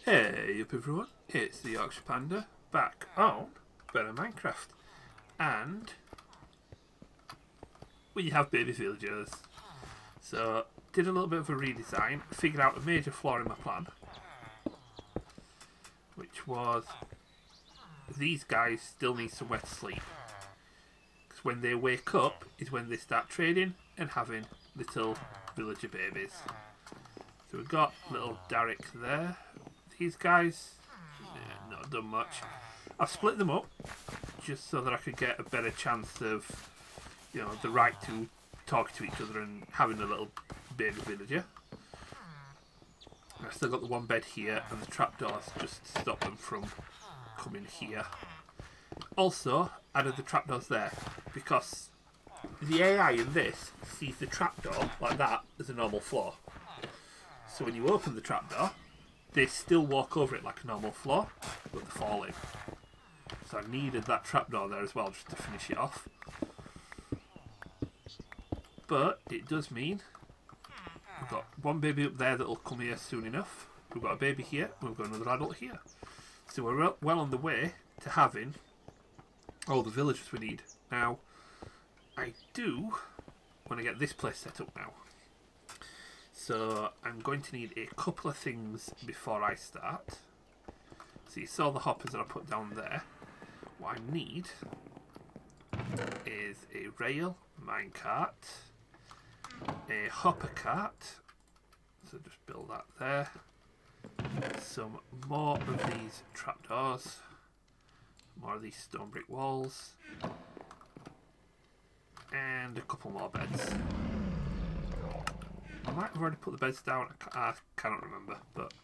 Hey up everyone, it's the Yorkshire Panda back on Better Minecraft, and we have baby villagers. So did a little bit of a redesign, figured out a major flaw in my plan, which was these guys still need somewhere to sleep, because when they wake up is when they start trading and having little villager babies. So we've got little Derek there. These guys, not done much. I've split them up just so that I could get a better chance of, the right to talk to each other and having a little baby villager. I've still got the one bed here and the trapdoors just to stop them from coming here. Also, added the trapdoors there because the AI in this sees the trapdoor like that as a normal floor. So when you open the trapdoor, they still walk over it like a normal floor, but they're falling. So I needed that trapdoor there as well just to finish it off. But it does mean we've got one baby up there that will come here soon enough. We've got a baby here, and we've got another adult here. So we're well on the way to having all the villagers we need. Now, I do want to get this place set up now. So I'm going to need a couple of things before I start. So you saw the hoppers that I put down there. What I need is a rail, minecart, a hopper cart. So just build that there. Some more of these trapdoors. More of these stone brick walls. And a couple more beds. I might have already put the beds down, I cannot remember, but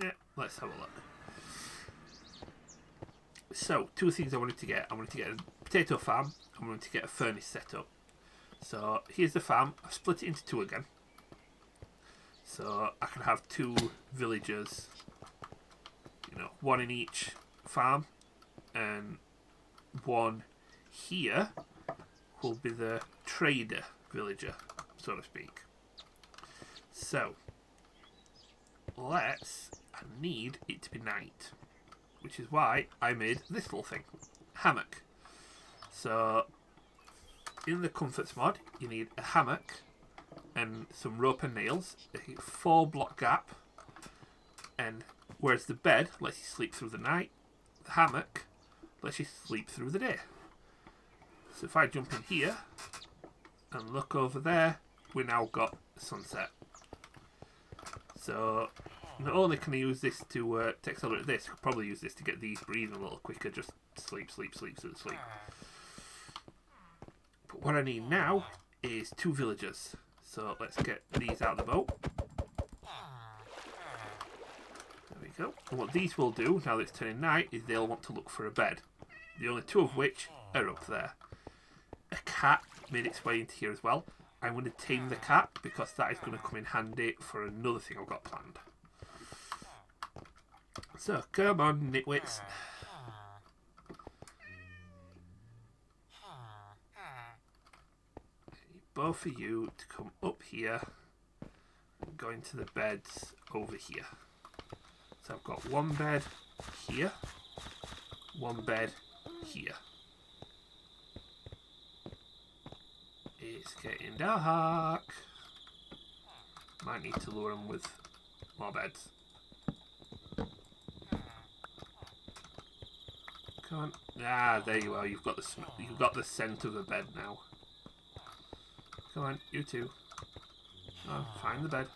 yeah, let's have a look. So, two things I wanted to get. I wanted to get a potato farm, I wanted to get a furnace set up. So, here's the farm. I've split it into two again. So, I can have two villagers, one in each farm, and one here will be the trader villager, so to speak. So I need it to be night, which is why I made this little thing, hammock. So in the comforts mod you need a hammock and some rope and nails, a 4-block gap, and whereas the bed lets you sleep through the night, the hammock lets you sleep through the day. So if I jump in here and look over there, we now got sunset. So not only can I use this to accelerate this, I could probably use this to get these breathing a little quicker, just sleep. But what I need now is two villagers. So let's get these out of the boat. There we go. And what these will do, now that it's turning night, is they'll want to look for a bed. The only two of which are up there. A cat made its way into here as well. I'm going to tame the cat because that is going to come in handy for another thing I've got planned. So, come on, nitwits. I need both of you to come up here and go into the beds over here. So I've got one bed here, one bed here. It's getting dark. Might need to lure them with more beds. Come on. Ah, there you are. You've got the scent of a bed now. Come on, you two. Oh, find the bed.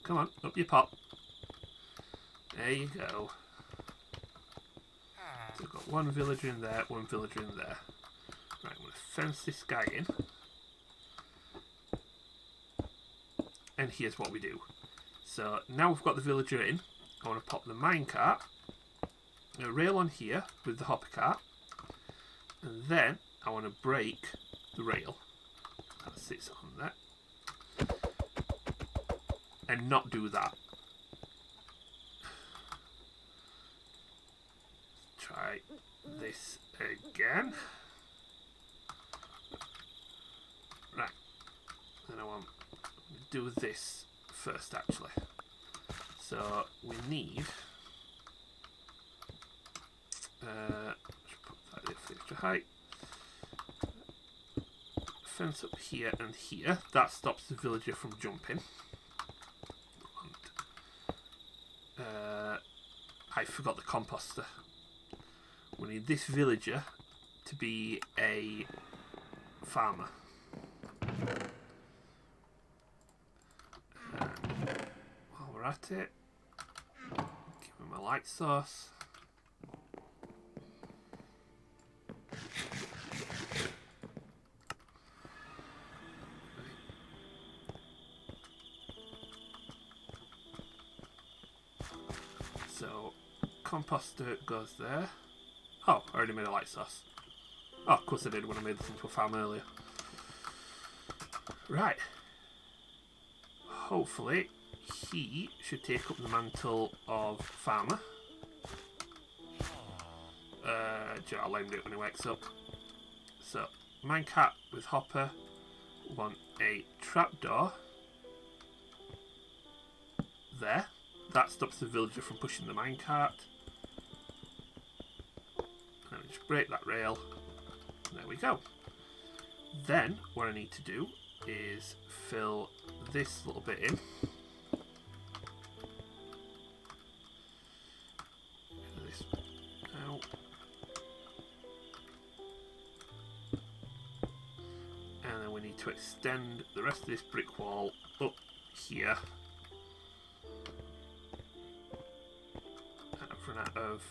Come on, up you pop. There you go. So I've got one villager in there, one villager in there. Right, I'm going to fence this guy in. And here's what we do. So now we've got the villager in, I want to pop the minecart, a rail on here with the hopper cart, and then I want to break the rail. That sits on there. And not do that. try this again. Right. Then I want to do this first, actually. So we need... put that there for the extra height. Fence up here and here. That stops the villager from jumping. I forgot the composter. We need this villager to be a farmer. While we're at it, give him a light source. So, composter goes there. Oh, I already made a light source. Oh, of course I did when I made this into a farm earlier. Right. Hopefully, he should take up the mantle of farmer. I'll let him do it when he wakes up. So, minecart with hopper. We want a trapdoor. There. That stops the villager from pushing the minecart. And we just break that rail. And there we go. Then, what I need to do is fill this little bit in. This out. And then we need to extend the rest of this brick wall up here. And I've run out of...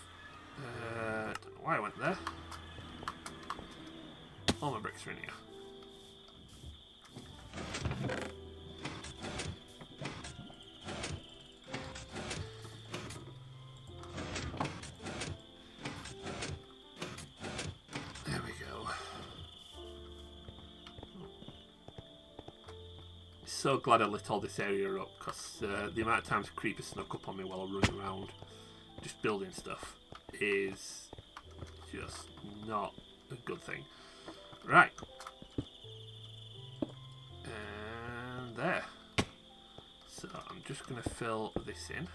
don't know why I went there. All my bricks are in here. There we go. So glad I lit all this area up, because the amount of times creepers snuck up on me while I'm running around just building stuff is just not a good thing. Right. And there. So I'm just going to fill this in.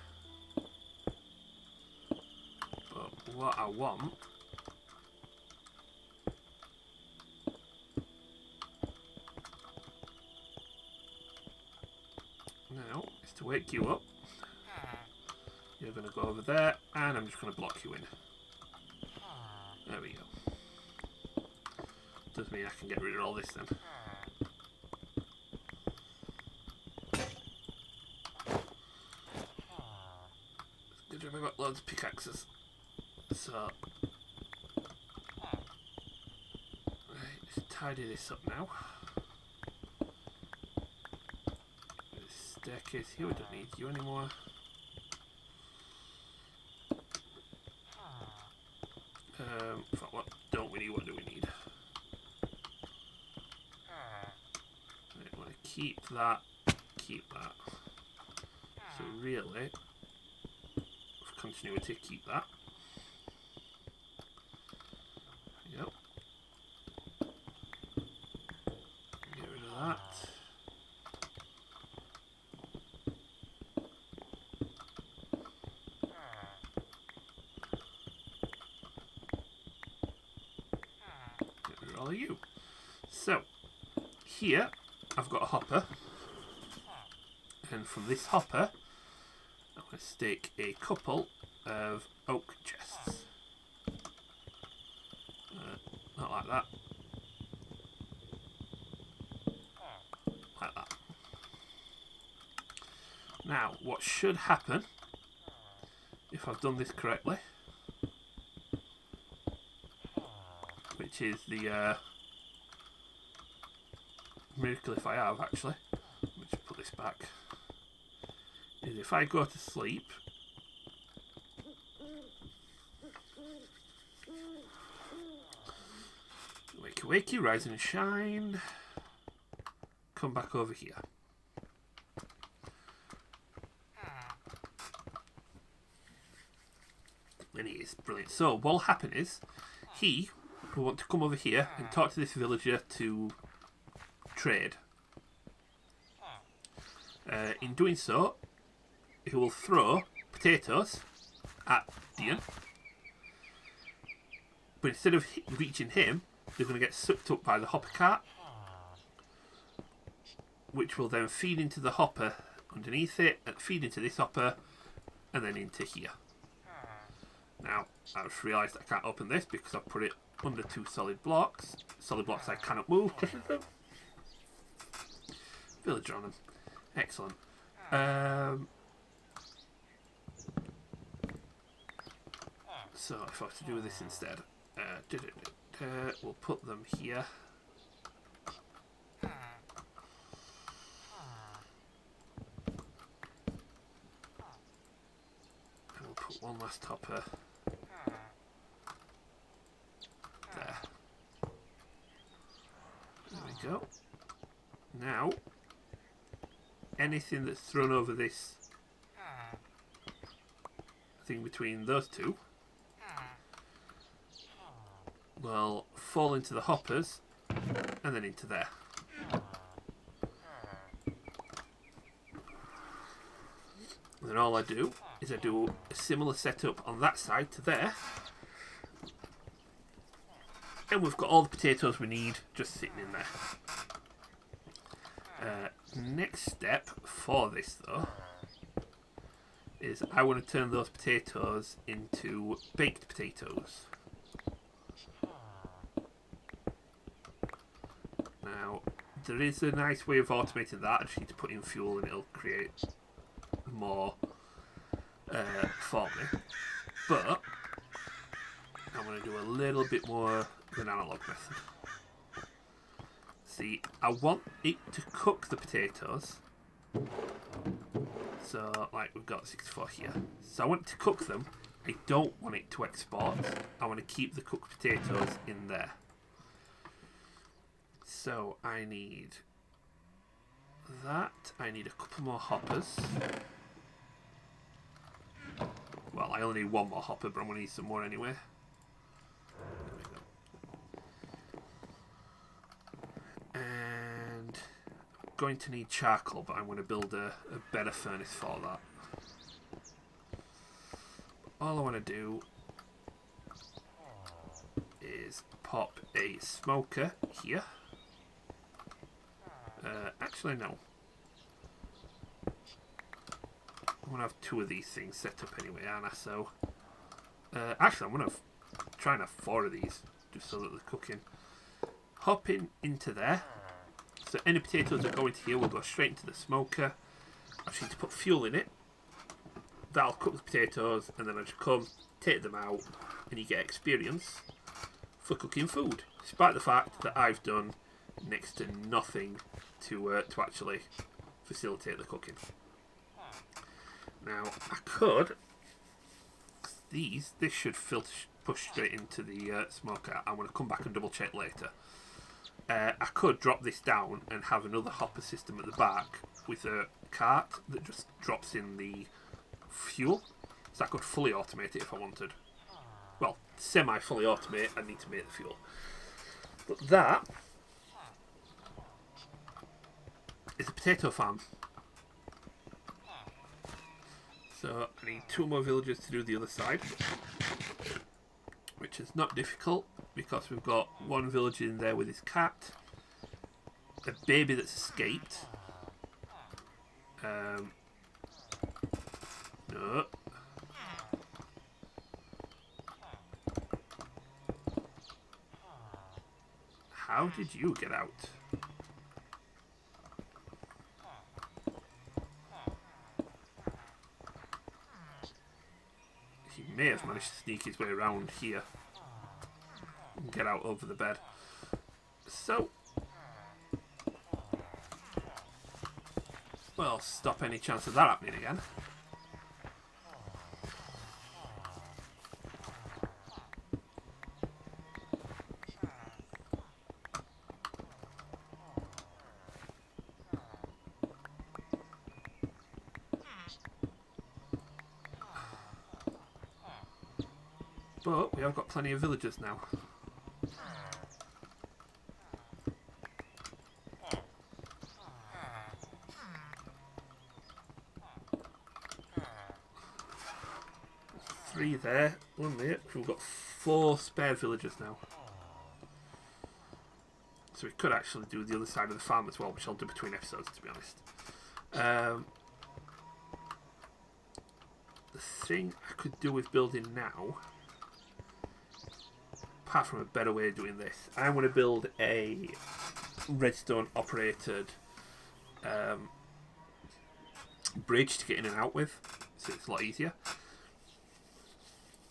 But what I want now is to wake you up. You're going to go over there, and I'm just going to block you in. There we go. Does mean I can get rid of all this then. Good job, I've got loads of pickaxes. So, right, just tidy this up now. This staircase here, we don't need you anymore. What don't we need? What do we need? Right, want to keep that. So really, for continuity, keep that. Yep. Get rid of that. You. So here I've got a hopper, and from this hopper I'm going to stake a couple of oak chests. Not like that. Like that. Now what should happen, if I've done this correctly, which is the miracle if I have actually, let me just put this back, is if I go to sleep, wakey wakey, rise and shine, come back over here. And he is brilliant. So what will happen is he will want to come over here and talk to this villager to trade. In doing so, he will throw potatoes at Dian. But instead of reaching him, they're going to get sucked up by the hopper cart, which will then feed into the hopper underneath it, and feed into this hopper, and then into here. Now, I just realised I can't open this because I've put it under 2 solid blocks. Solid blocks I cannot move because of them. Villager on them. Excellent. So, if I was to do this instead, we'll put them here. And we'll put one last hopper there. There we go. Now, anything that's thrown over this thing between those two will fall into the hoppers and then into there. And then all I do is I do a similar setup on that side to there, and we've got all the potatoes we need just sitting in there. Next step for this though is I want to turn those potatoes into baked potatoes. Now, there is a nice way of automating that. I just need to put in fuel and it'll create more for me. But I'm going to do a little bit more than analog method. See, I want it to cook the potatoes. So, like, we've got 64 here. So I want it to cook them. I don't want it to export. I want to keep the cooked potatoes in there. So I need that. I need a couple more hoppers. Well, I only need one more hopper, but I'm going to need some more anyway. There we go. And I'm going to need charcoal, but I'm going to build a better furnace for that. All I want to do is pop a smoker here. Actually, no. I'm going to have 2 of these things set up anyway, aren't I? So, actually, I'm going to try and have 4 of these, just so that they're cooking. Hopping into there. So any potatoes that go into here will go straight into the smoker. I just need to put fuel in it. That'll cook the potatoes, and then I just come, take them out, and you get experience for cooking food. Despite the fact that I've done next to nothing to actually facilitate the cooking. Now, I could... This should push straight into the smoker. I'm going to come back and double check later. I could drop this down and have another hopper system at the back with a cart that just drops in the fuel. So I could fully automate it if I wanted. Well, semi-fully automate, I need to make the fuel. But that is a potato farm. So I need 2 more villagers to do the other side, which is not difficult because we've got 1 villager in there with his cat, a baby that's escaped. No. How did you get out? He may have managed to sneak his way around here and get out over the bed. So, well, stop any chance of that happening again. But we have got plenty of villagers now. Three there, one there. We've got 4 spare villagers now. So we could actually do the other side of the farm as well, which I'll do between episodes, to be honest. The thing I could do with building now, apart from a better way of doing this, I want to build a redstone operated bridge to get in and out with, so it's a lot easier.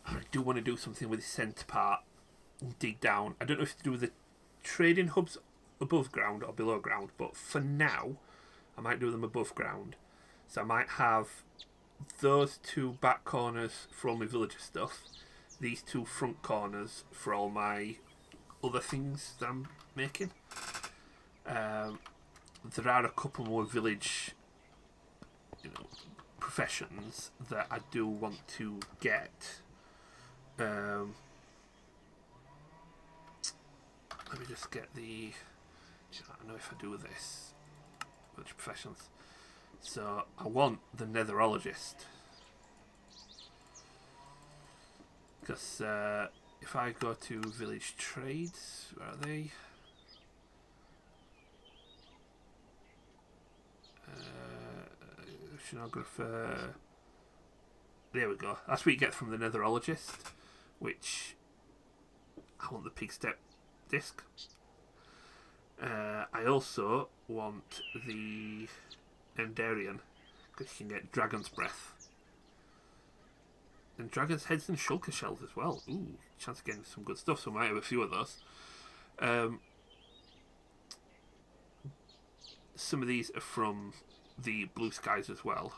I do want to do something with the centre part, dig down. I don't know if to do with the trading hubs above ground or below ground, but for now I might do them above ground. So I might have those 2 back corners for all my villager stuff, these 2 front corners for all my other things that I'm making. There are a couple more village, professions that I do want to get. Let me just get the. I don't know if I do this. Village professions. So I want the netherologist, because if I go to village trades, where are they? Oceanographer. There we go. That's what you get from the netherologist, which I want the pig step disc. I also want the Endarian, because you can get dragon's breath and dragon's heads and shulker shells as well. Ooh, chance of getting some good stuff. So I might have a few of those. Some of these are from the blue skies as well.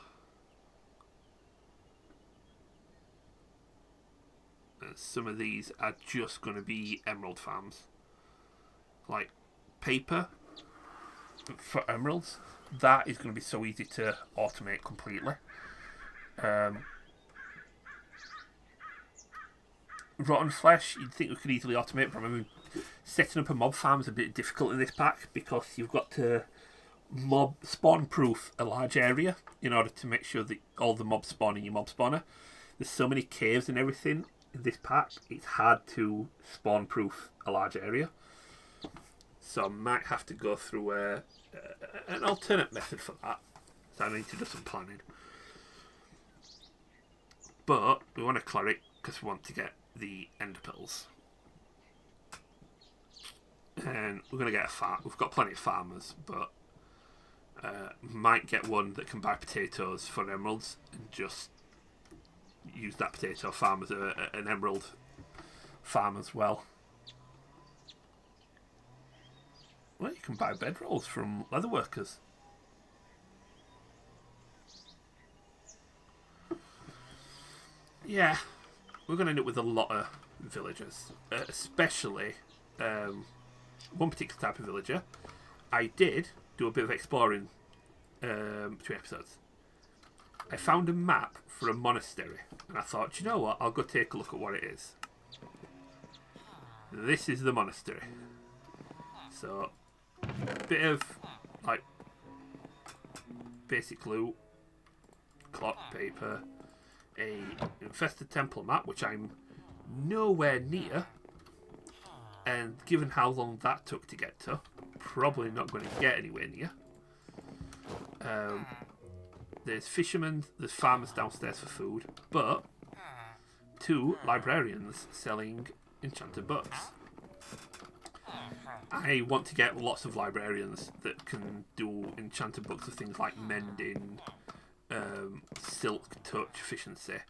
And some of these are just going to be emerald farms, like paper for emeralds. That is going to be so easy to automate completely. Rotten flesh, you'd think we could easily automate, but I mean, setting up a mob farm is a bit difficult in this pack, because you've got to mob spawn proof a large area in order to make sure that all the mobs spawn in your mob spawner. There's so many caves and everything in this pack, it's hard to spawn proof a large area. So I might have to go through an alternate method for that. So I need to do some planning. But we want to clear it because we want to get the ender pearls. And we're going to get a farm. We've got plenty of farmers, but might get one that can buy potatoes for emeralds and just use that potato farm as an emerald farm as well. Well, you can buy bedrolls from leatherworkers. Yeah, we're going to end up with a lot of villagers, especially one particular type of villager. I did do a bit of exploring between episodes. I found a map for a monastery, and I thought, you know what, I'll go take a look at what it is. This is the monastery. So, a bit of, like, basic loot, clock, paper, a infested temple map, which I'm nowhere near, and given how long that took to get to, probably not going to get anywhere near. There's fishermen, there's farmers downstairs for food, but 2 librarians selling enchanted books. I want to get lots of librarians that can do enchanted books of things like mending, silk, touch, efficiency.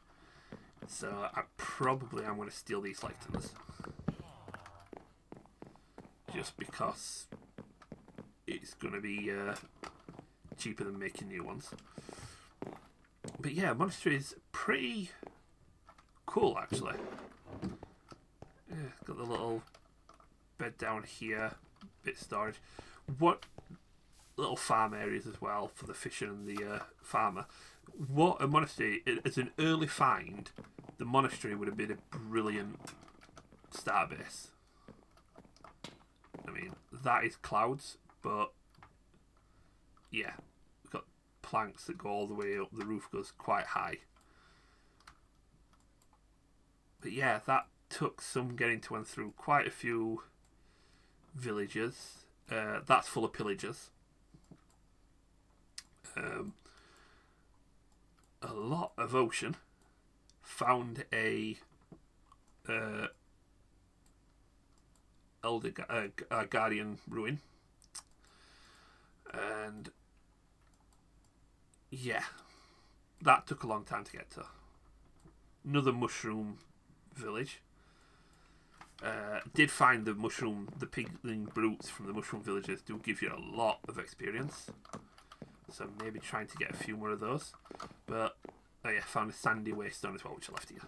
So I probably am going to steal these lectins, just because it's going to be cheaper than making new ones. But yeah, monastery is pretty cool actually. Yeah, got the little bed down here, bit of storage. What little farm areas as well for the fisher and the farmer. What a monastery is an early find the monastery would have been a brilliant starter base. I mean, that is clouds, but yeah, we've got planks that go all the way up. The roof goes quite high. But yeah, that took some getting to and through quite a few villages. That's full of pillagers. A lot of ocean. Found a guardian ruin, and yeah, that took a long time to get to. Another mushroom village. Did find the pigling brutes from the mushroom villages do give you a lot of experience. So maybe trying to get a few more of those. But oh yeah, found a sandy waystone as well, which I left here.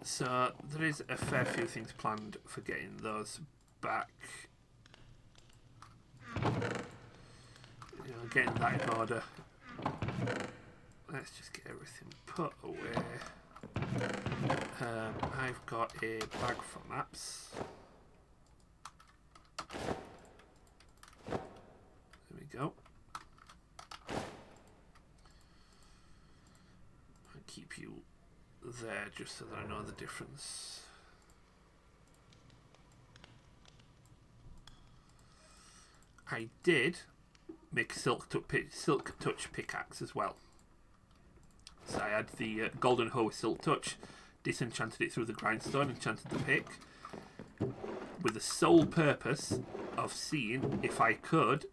So there is a fair few things planned for getting those back. Getting that in order. Let's just get everything put away. I've got a bag for maps. There we go. I'll keep you there just so that I know the difference. I did make a silk touch pickaxe as well. So I had the golden hoe with silk touch, disenchanted it through the grindstone, enchanted the pick, with the sole purpose of seeing if I could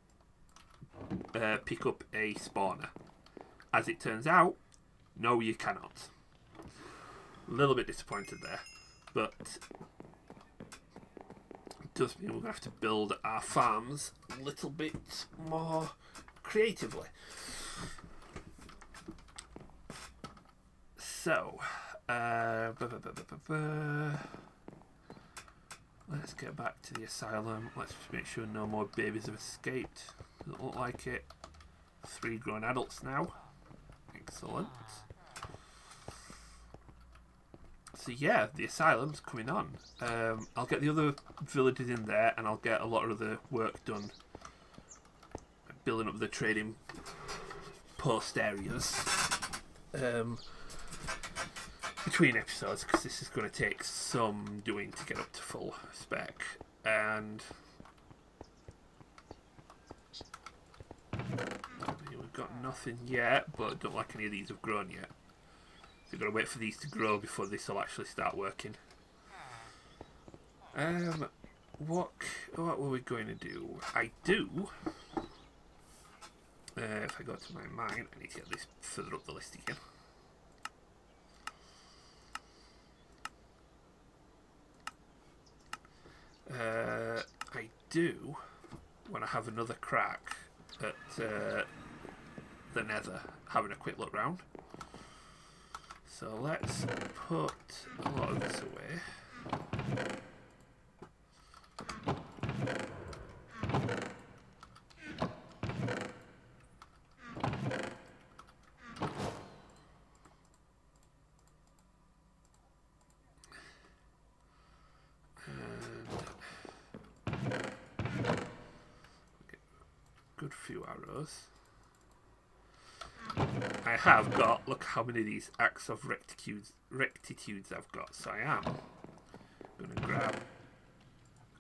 pick up a spawner. As it turns out, no, you cannot. A little bit disappointed there, but it does mean we're going to have to build our farms a little bit more creatively. So, let's get back to the asylum. Let's just make sure no more babies have escaped. Doesn't look like it. 3 grown adults now. Excellent. So yeah, the asylum's coming on. I'll get the other villages in there, and I'll get a lot of the work done building up the trading post areas between episodes, because this is going to take some doing to get up to full spec. And we've got nothing yet, but don't like any of these have grown yet. So we've got to wait for these to grow before this will actually start working. What were we going to do? I do. If I go to my mine, I need to get this further up the list again. I do want to have another crack at the nether, having a quick look round. So let's put a lot of this away. Good few arrows. I have got, look how many of these acts of rectitudes I've got. So I am going to grab a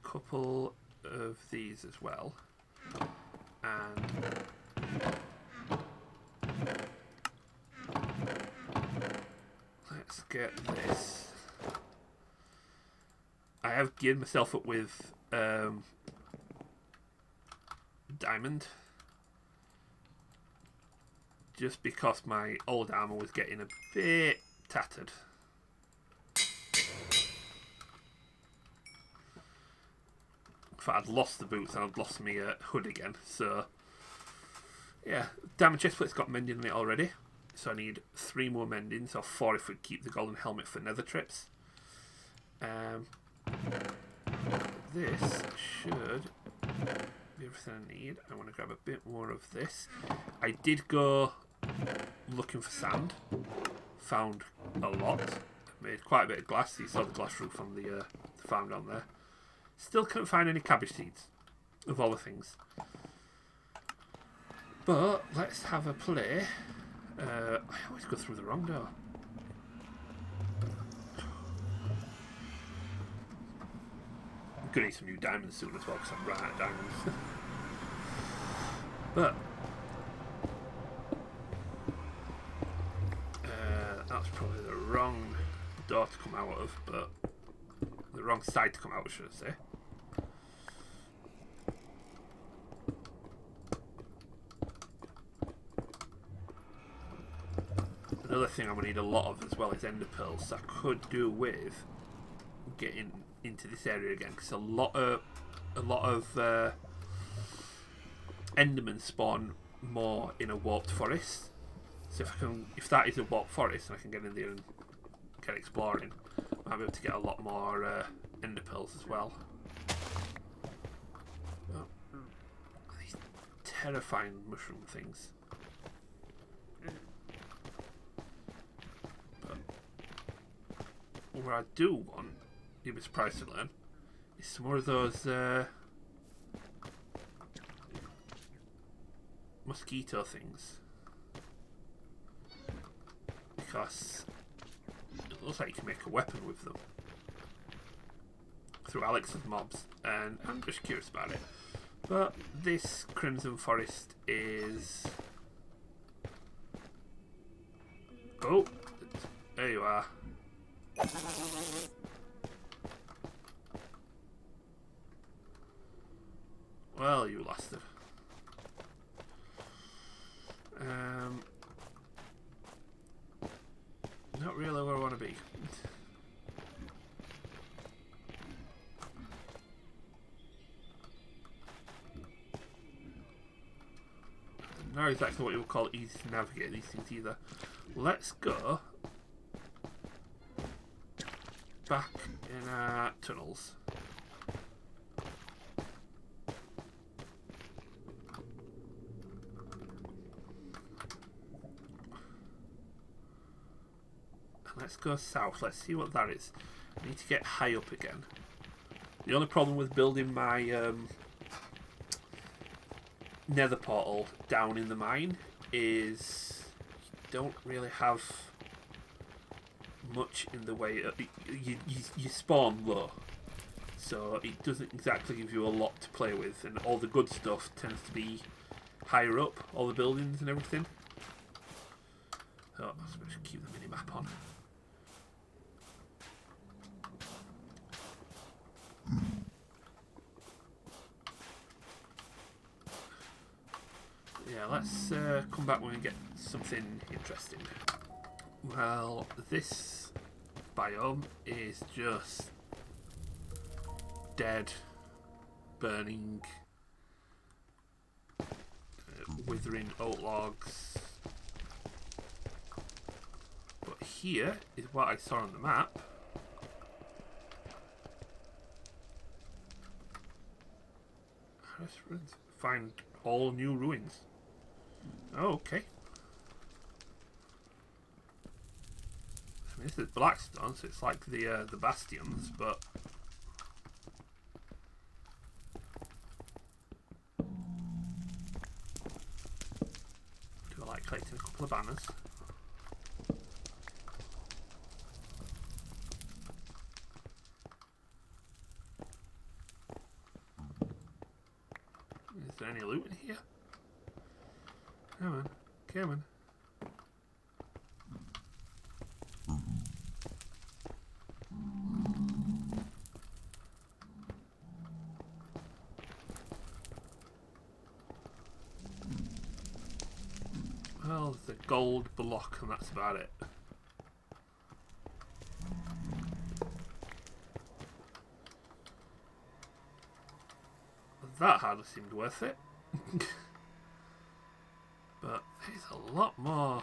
couple of these as well. And let's get this. I have geared myself up with diamond, just because my old armor was getting a bit tattered. In fact, I'd lost the boots and I'd lost my hood again. So yeah, diamond chestplate's got mending in it already, so I need 3 more mendings, or 4 if we keep the golden helmet for nether trips. This should be everything I need. I want to grab a bit more of this. I did go looking for sand. Found a lot. Made quite a bit of glass. You saw the glass roof on the farm down there. Still couldn't find any cabbage seeds, of all the things. But let's have a play. I always go through the wrong door. I'm gonna need some new diamonds soon as well because I'm running out of diamonds. But that's probably the wrong door to come out of, but the wrong side to come out, should I say. Another thing I'm going to need a lot of as well is ender pearls. So I could do with getting into this area again, because a lot of endermen spawn more in a warped forest. So if that is a warped forest and I can get in there and get exploring, I'll be able to get a lot more ender pearls as well. Oh, these terrifying mushroom things. But what I do want, you'd be surprised to learn, is some more of those mosquito things. Because it looks like you can make a weapon with them through Alex's mobs, and I'm just curious about it. But this Crimson Forest is... Oh, there you are. Well, you lasted. Not really where I want to be. Not exactly what you would call easy to navigate these things either. Let's go back in our tunnels. Let's go south. Let's see what that is. I need to get high up again. The only problem with building my nether portal down in the mine is you don't really have much in the way of... You spawn low. So it doesn't exactly give you a lot to play with. And all the good stuff tends to be higher up. All the buildings and everything. So I suppose keep the mini-map on. Yeah, let's come back when we get something interesting. Well, this biome is just dead, burning, withering oak logs. But here is what I saw on the map. Let's find all new ruins. Oh, okay. I mean, this is Blackstone, so it's like the bastions, but do I like collecting a couple of banners? Is there any loot in here? Come on, come on. Well, there's a gold block and that's about it. That hardly seemed worth it. But there's a lot more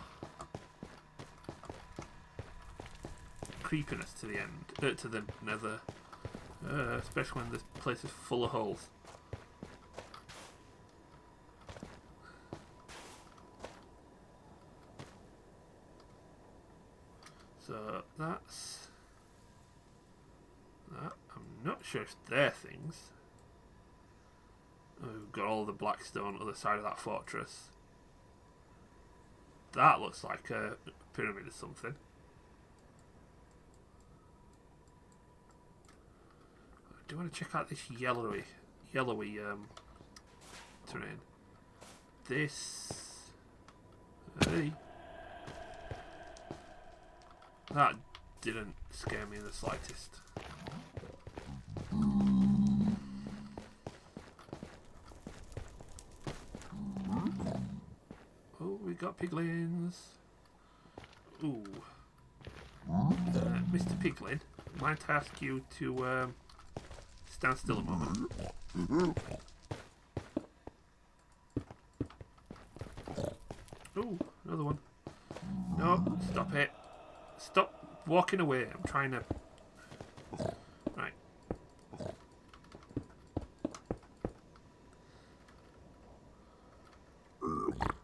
creepiness to the end, to the nether, especially when this place is full of holes. So that's that. I'm not sure if they're things. Oh, we've got all the blackstone other side of that fortress. That looks like a pyramid or something. I do want to check out this yellowy terrain. This. Hey. That didn't scare me in the slightest. Oh, we got piglins. Ooh. Mr. Piglin, might I ask you to stand still a moment? Ooh, another one. No, stop it. Stop walking away. I'm trying to... Right.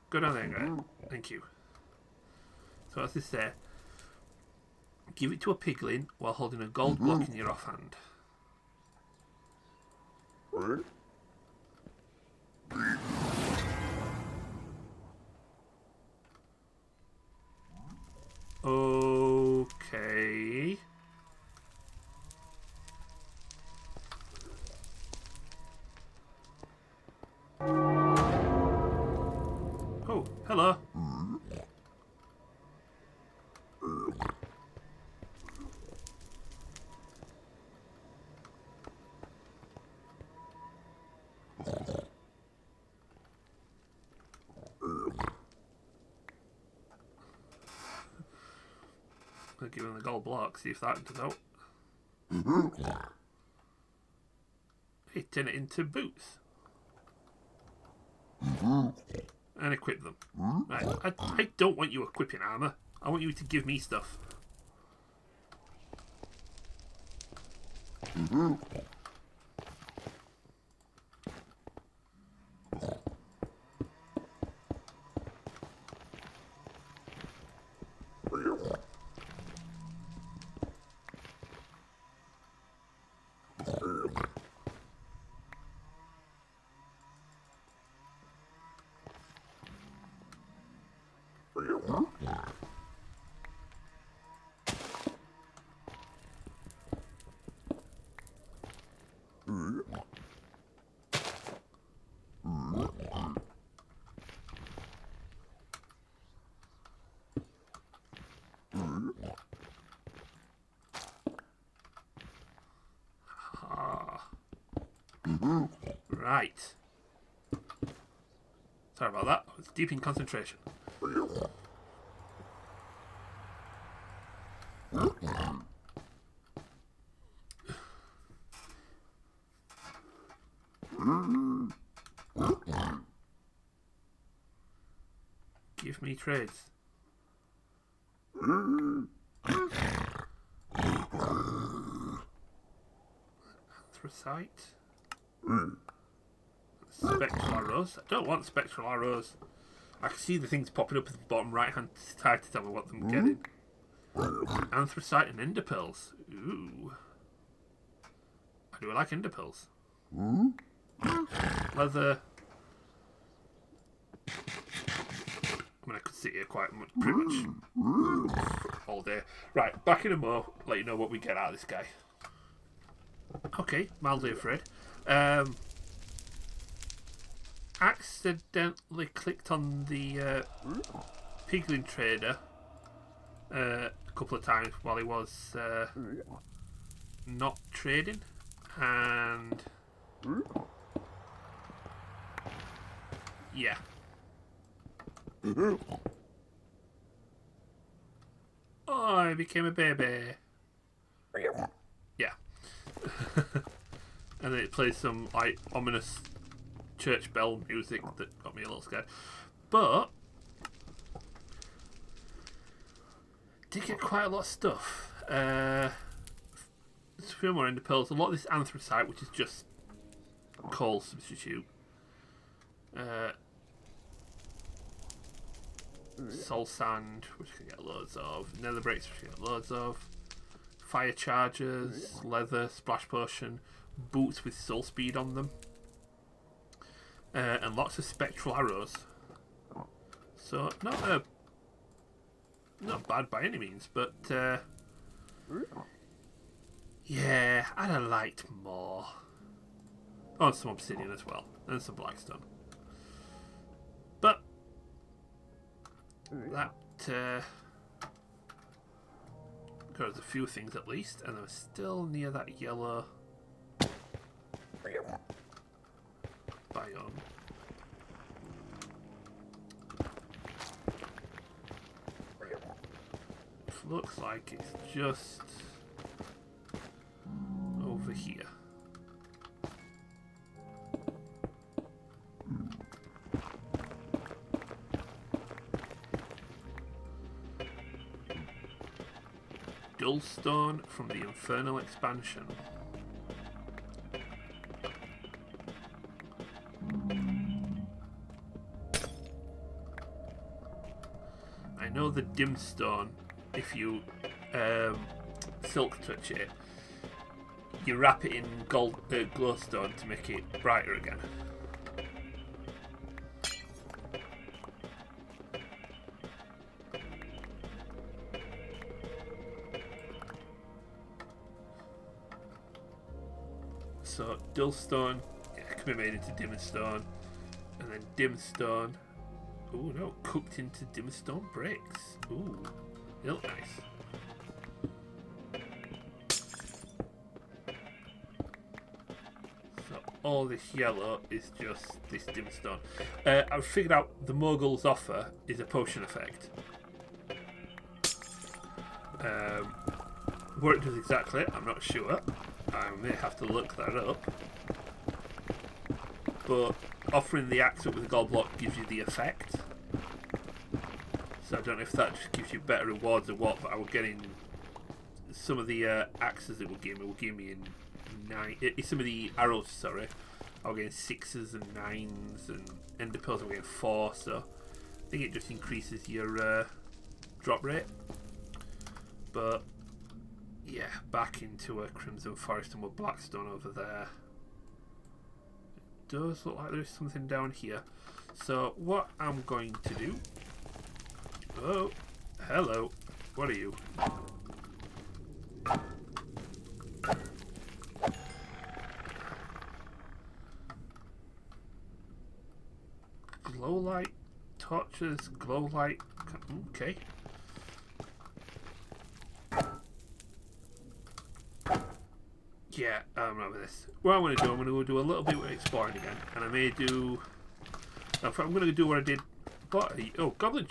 Go down there, guy. Thank you. So what's this there? Give it to a piglin while holding a gold block in your offhand. Okay. Oh, hello. I'll give him the gold block, see if that does out. Hey, turn it into boots. And equip them. Right, I don't want you equipping armour. I want you to give me stuff. Right. Sorry about that. I was deep in concentration. Give me trades. Anthracite. Spectral arrows. I don't want spectral arrows. I can see the things popping up at the bottom right hand side to tell me what I'm getting. Anthracite and ender pearls. Ooh. I do like ender pearls. Leather. I mean, I could sit here quite much, pretty much all day. Right, back in a mo. Let you know what we get out of this guy. Okay, mildly afraid. Accidentally clicked on the piglin trader a couple of times while he was not trading, and yeah. Oh, I became a baby. Yeah. And then it plays some like ominous church bell music that got me a little scared. But did get quite a lot of stuff. There's a few more ender pearls. A lot of this anthracite, which is just coal substitute. soul sand, which I can get loads of, nether bricks, which I can get loads of, fire chargers, leather, splash potion, boots with soul speed on them, and lots of spectral arrows. So not bad by any means, but yeah, I'd have liked more. Oh, and some obsidian as well, and some blackstone. But that covers a few things at least, and I'm still near that yellow biome. Looks like it's just over here. Dullstone from the Infernal Expansion. I know the Dimstone, if you silk touch it, you wrap it in gold glowstone to make it brighter again. So dullstone, yeah, can be made into dimstone, and then dimstone. Oh no, cooked into dimstone bricks. Ooh, they look nice. So all this yellow is just this dimstone. I've figured out the Mogul's offer is a potion effect. What it does exactly, I'm not sure. I may have to look that up. But offering the axe up with a gold block gives you the effect. So I don't know if that just gives you better rewards or what, but I was getting some of the axes it will give me in some of the arrows, sorry. I was getting 6s and 9s, and ender pearls I was getting 4, so I think it just increases your drop rate. But yeah, back into a Crimson Forest and with Blackstone over there. It does look like there's something down here. So what I'm going to do... Oh, hello. What are you? Glow light, torches, glow light. Okay. Yeah, I remember this. What I'm going to do, I'm going to do a little bit of exploring again, and I may do. I'm going to do what I did. Oh, goblin.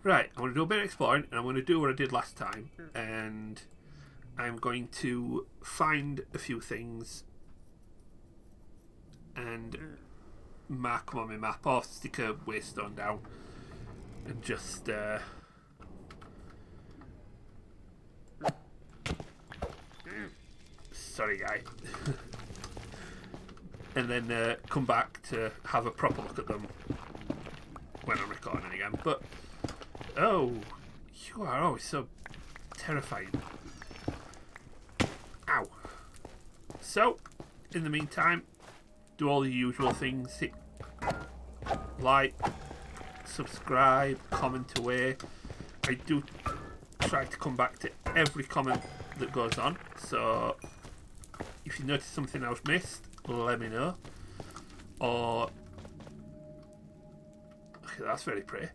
Right, I'm going to do a bit of exploring, and I'm going to do what I did last time, and I'm going to find a few things and mark them on my map, or stick a waystone down, and just. Sorry, guy. And then come back to have a proper look at them when I'm recording again. But oh, you are always so terrifying. Ow. So, in the meantime, do all the usual things. Hit like, subscribe, comment away. I do try to come back to every comment that goes on. So, if you notice something I've missed, let me know. Or okay, that's very pretty.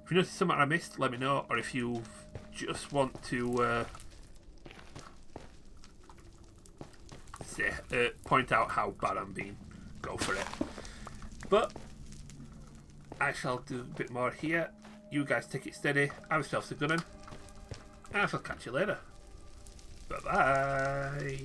If you notice something I missed, let me know. Or if you just want to point out how bad I'm being, go for it. But I shall do a bit more here. You guys take it steady. Have yourselves a good one, and I shall catch you later. Bye bye.